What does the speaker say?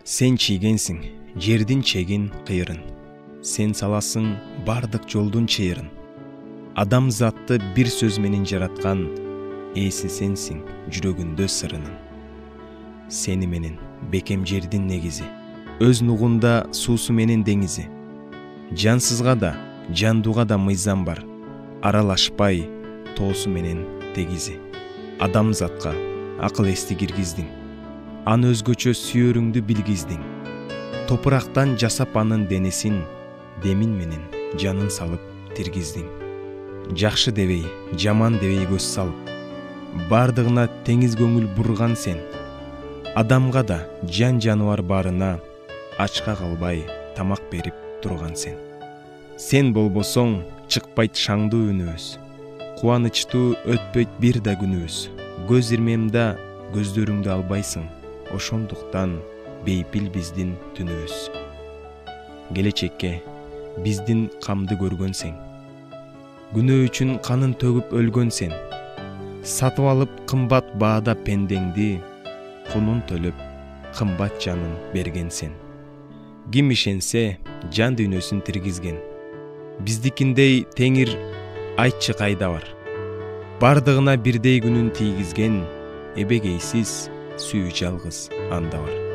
Сен чийгенсиң жердин чегин кыйырын, сен саласың бардык жолдун чыйырын. Адамзатты бир сөз менен жараткан ээси сенсиң жүрөгүндө сырынын. Сени менен бекем жердин негизи, өз нугунда суусу менен деңизи. Жансызга да, жандууга да мыйзам бар, аралашпай тоосу менен тегизи. Адамзатка акыл эсти киргиздиң, аны өзгөчө сүйөрүңдү билгиздиң. Топурактан жасап анын денесин, демин менен жанын салып тиргиздиң. Жакшы дебей, жаман дебей көз салып, бардыгына теңиз көңүл бурган сен. Адамга да, жан жаныбар барына ачка калбай тамак берип турган сен. Сен болбосоң чыкпайт шаңдуу үнүбүз, кубанычтуу өтпөйт бир да күнүбүз. Көз ирмемда көздөрүңдү албайсың, ошондуктан бейпил биздин түнүбүз. Келечекке биздин камды көргөнсең, күнөө үчүн канын төгүп өлгөнсен. Сатып алып кымбат баада пендеңди, кунун төлөп кымбат жанын бергенсен. Ким ишенсе жан дүйнөсүн тиргизген, биздикиндей теңир айтчы кайда бар. Бардыгына бирдей күнүн тийгизген, эбегейсиз сүйүү жалгыз анда бар.